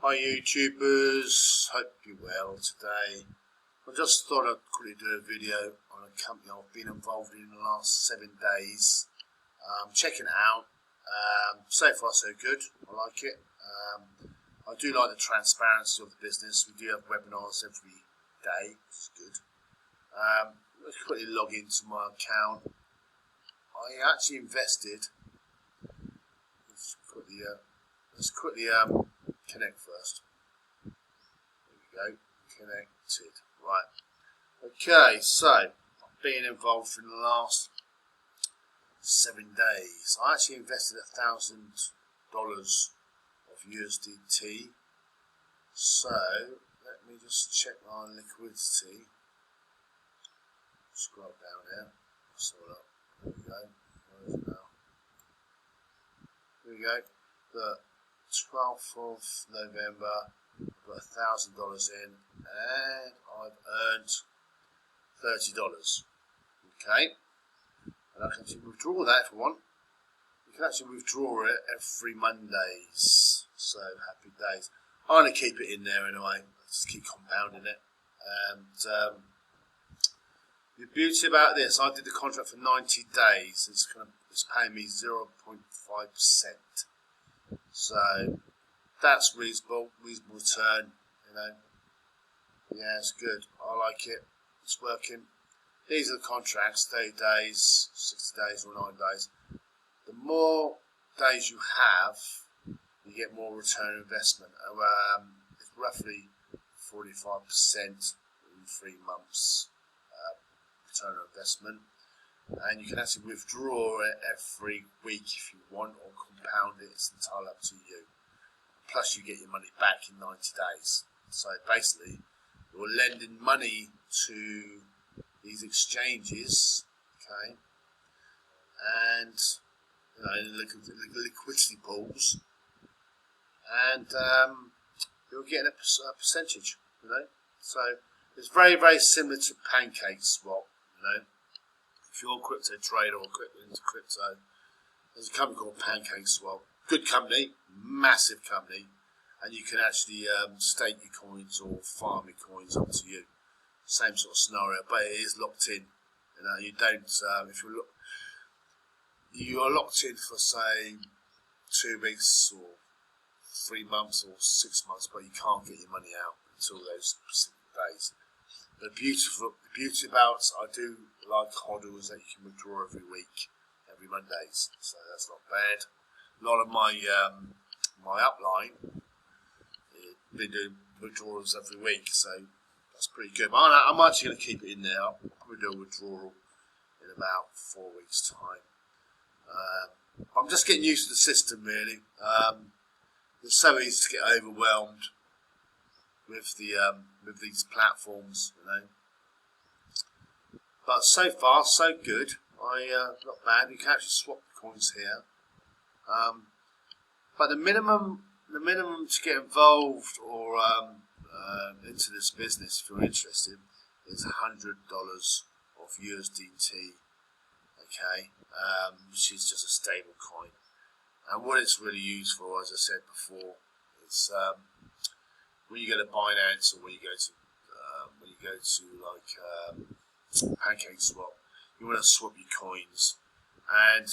Hi YouTubers, hope you're well today. I just thought I'd quickly do a video on a company I've been involved in the last 7 days. Checking it out. So far so good, I like it. I do like the transparency of the business. We do have webinars every day, which is good. Let's quickly log into my account. I actually invested. Let's quickly connect first. There we go, connected. Right. Okay, so I've been involved in the last 7 days. I actually invested $1,000 of USDT. So let me just check my liquidity. Scroll down here. There we go. Where is it now? Here we go. The 12th of November, put $1,000 in, and I've earned $30. Okay, and I can actually withdraw that if I want. You can actually withdraw it every Mondays. So happy days. I'm going to keep it in there anyway. Just keep compounding it. And the beauty about this, I did the contract for 90 days. It's paying me 0.5%. So that's reasonable return, you know. Yeah, it's good. I like it. It's working. These are the contracts, 30 days, 60 days or 9 days. The more days you have, you get more return on investment. It's roughly 45% in 3 months return on investment. And you can actually withdraw it every week if you want, or compound it. It's entirely up to you. Plus you get your money back in 90 days. So basically you're lending money to these exchanges, okay, and liquidity pools, and you're getting a percentage, you know. So it's very, very similar to Pancake Swap, you know. If you're a crypto trader or into crypto, there's a company called Pancake Swap. Good company, massive company, and you can actually stake your coins or farm your coins, up to you. Same sort of scenario, but it is locked in. You know, you don't. If you are locked in for say 2 weeks or 3 months or 6 months, but you can't get your money out until those specific days. The beauty about I do like HODL is that you can withdraw every week, every Mondays, so that's not bad. A lot of my my upline been doing withdrawals every week, so that's pretty good. But I'm actually going to keep it in there. I'll probably do a withdrawal in about 4 weeks' time. I'm just getting used to the system, really. It's so easy to get overwhelmed with these platforms, you know. But so far, so good. Not bad. You can actually swap the coins here. But the minimum to get involved or into this business, if you're interested, is $100 of USDT. Okay, which is just a stable coin. And what it's really used for, as I said before, it's when you go to Binance or when you go to like Pancake Swap, you want to swap your coins. And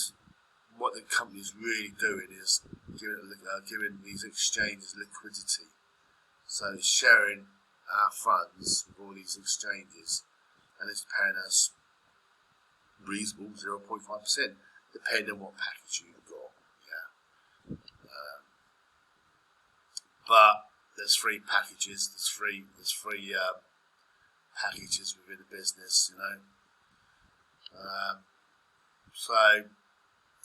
what the company's really doing is giving these exchanges liquidity. So it's sharing our funds with all these exchanges, and it's paying us reasonable 0.5%, depending on what package you've got. Yeah. But there's 3 packages. There's three packages within the business, you know. So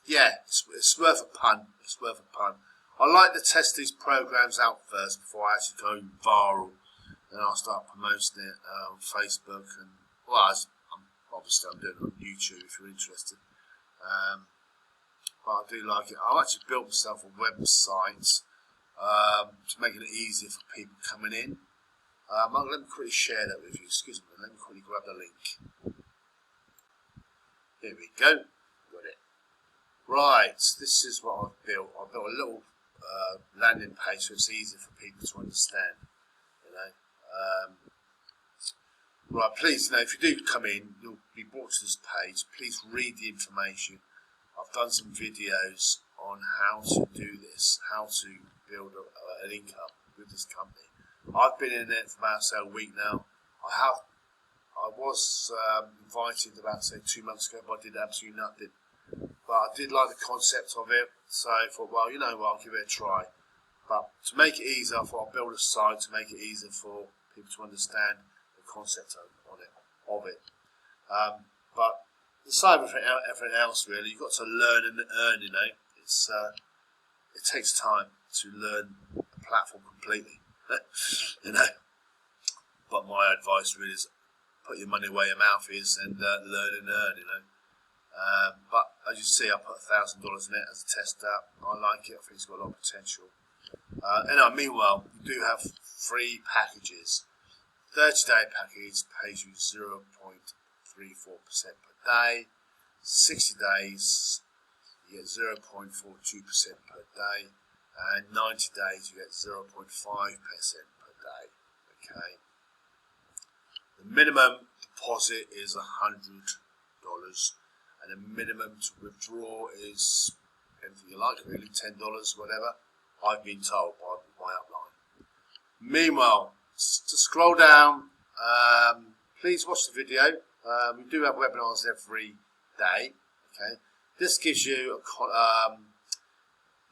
yeah, it's worth a punt. It's worth a punt. I like to test these programs out first before I actually go viral. Then I'll start promoting it on Facebook, and obviously I'm doing it on YouTube if you're interested. But I do like it. I've actually built myself a website to make it easier for people coming in. Let me quickly share that with you. Excuse me. Let me quickly grab the link. Here we go. Got it. Right. This is what I've built. I built a little landing page so it's easy for people to understand. Right, please, if you do come in, you'll be brought to this page. Please read the information. I've done some videos on how to do this, how to build an income with this company. I've been in it for about a week now. I was invited about 2 months ago, but I did absolutely nothing. But I did like the concept of it, so I thought, well, you know what, I'll give it a try. But to make it easier, I thought I'll build a site to make it easier for people to understand the concept of it. But aside from everything else, really, you've got to learn and earn. It takes time to learn a platform completely. But my advice really is put your money where your mouth is and learn and earn. But as you see, I put $1,000 in it as a test out. I like it. I think it's got a lot of potential. Meanwhile, you do have free packages. 30-day package pays you 0.34% per day. 60 days, you get 0.42% per day. And 90 days, you get 0.5% per day. Okay. The minimum deposit is $100, and the minimum to withdraw is anything you like, really, $10, whatever. I've been told by my upline. Meanwhile, to scroll down, please watch the video. We do have webinars every day. Okay, this gives you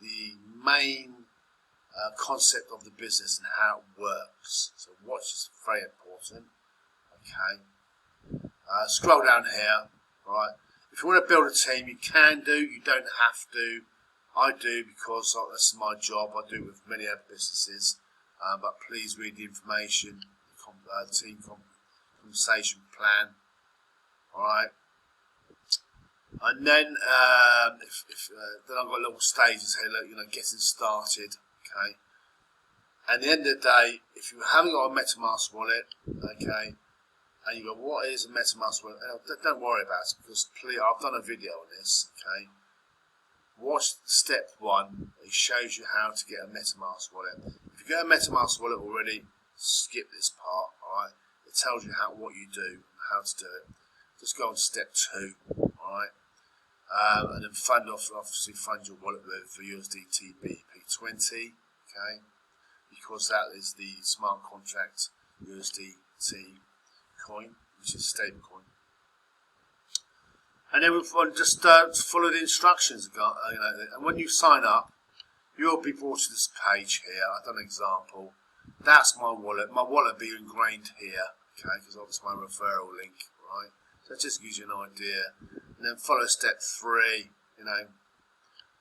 the main concept of the business and how it works. So watch is very important. Okay, scroll down here. Right, if you want to build a team, you can do. You don't have to. I do because that's my job. I do it with many other businesses. But please read the information, team compensation plan. All right. And then, then I've got little stages here, getting started. Okay. At the end of the day, if you haven't got a MetaMask wallet, okay, and you go, what is a MetaMask wallet? Don't worry about it because I've done a video on this. Okay. Watch step 1. It shows you how to get a MetaMask wallet. If you get a MetaMask wallet already, skip this part. All right. It tells you what you do and how to do it. Just go on step 2. All right. And then fund your wallet with USDT BP20. Okay. Because that is the smart contract USDT coin, which is a stable coin. And then we'll just follow the instructions. And when you sign up, you'll be brought to this page here. I've done an example. That's my wallet. My wallet will be ingrained here, okay, because that's my referral link, right? So it just gives you an idea. And then follow step 3.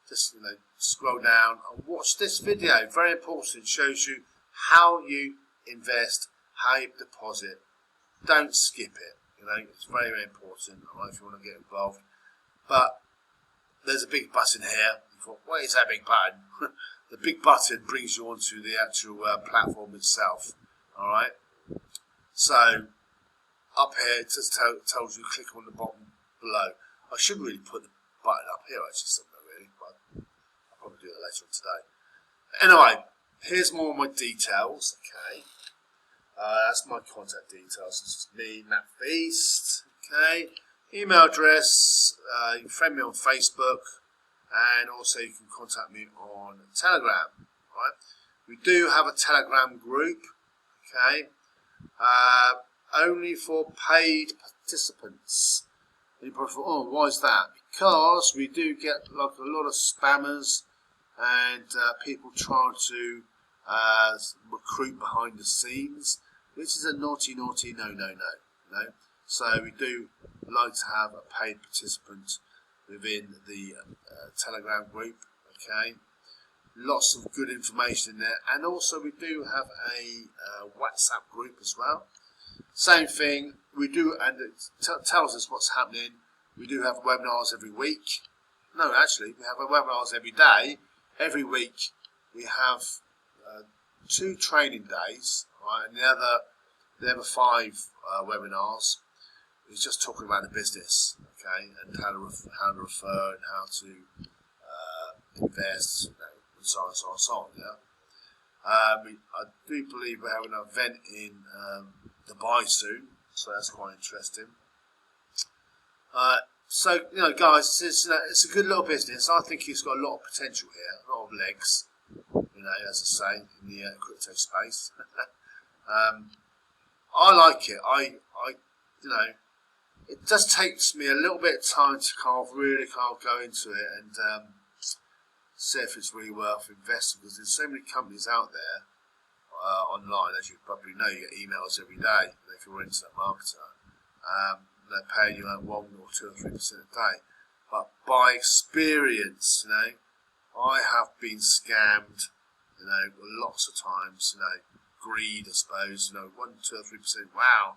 Just scroll down and watch this video. Very important. It shows you how you invest, how you deposit. Don't skip it. It's very, very important. Right, if you want to get involved. But there's a big button here. You thought, what is that big button? The big button brings you onto the actual platform itself. All right. So up here, it just tells you click on the button below. I should really put the button up here, actually, somewhere really, but I'll probably do that later on today. Anyway, here's more of my details. Okay. That's my contact details. This is me, Matt Feast. Okay. Email address. You can friend me on Facebook, and also you can contact me on Telegram. Right. We do have a Telegram group. Okay. Only for paid participants. And you probably thought, oh, why is that? Because we do get a lot of spammers and people trying to recruit behind the scenes, which is a naughty no. So we do like to have a paid participant within the Telegram group. Okay, lots of good information in there, and also we do have a WhatsApp group as well. Same thing, we do, and it tells us what's happening. We do have webinars every week. No, actually, we have webinars every day. Every week we have 2 training days, right, and the other 5 webinars is just talking about the business, okay, and how to refer and how to invest, advertise, so on, so on. Yeah. I do believe we're having an event in Dubai soon, so that's quite interesting. So guys, it's a good little business. I think it's got a lot of potential here, a lot of legs. As I say, in the crypto space. I like it. It just takes me a little bit of time to really go into it and see if it's really worth investing, because there's so many companies out there online, as you probably know. You get emails every day if you're into a marketer. They're paying you like 1 or 2 or 3% a day. But by experience, I have been scammed, lots of times, greed, I suppose, 1, 2 or 3%. Wow.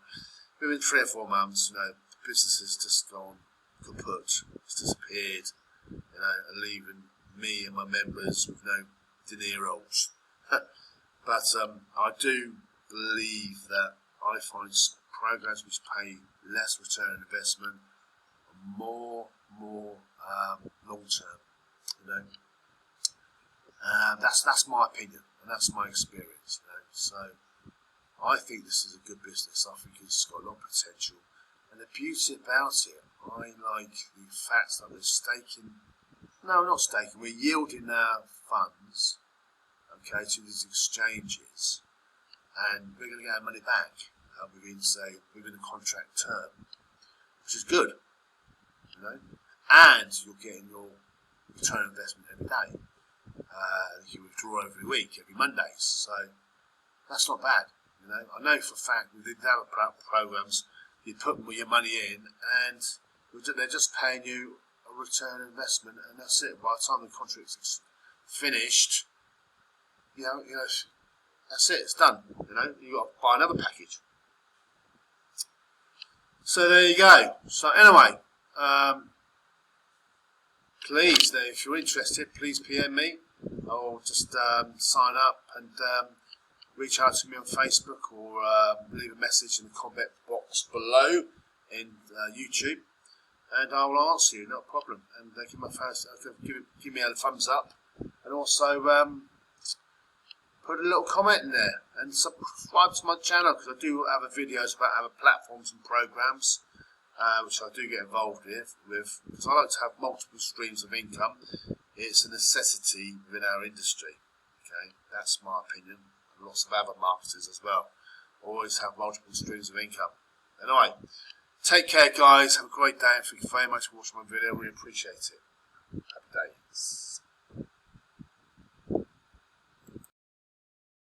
Within 3 or 4 months, the business has just gone kaput. It's disappeared, and leaving me and my members with no dineros. But I do believe that I find programs which pay less return on investment are more long term. That's my opinion, and that's my experience. So I think this is a good business. I think it's got a lot of potential, and the beauty about it, I like the fact that we're staking. No, not staking. We're yielding our funds, to these exchanges, and we're going to get our money back within a contract term, which is good, and you're getting your return on investment every day. You withdraw every week, every Mondays, so that's not bad. I know for a fact with the other programs, you put your money in, and they're just paying you a return on investment, and that's it. By the time the contract's finished, that's it. It's done. You got to buy another package. So there you go. So anyway, please, if you're interested, please PM me, or just sign up and reach out to me on Facebook, or leave a message in the comment box below in YouTube, and I will answer you, not a problem. And give me a thumbs up, and also put a little comment in there, and subscribe to my channel, because I do have videos about other platforms and programs, which I do get involved with, because I like to have multiple streams of income. It's a necessity within our industry. That's my opinion. And lots of other marketers as well always have multiple streams of income. Anyway, take care, guys. Have a great day, and thank you very much for watching my video. I really appreciate it. Happy days.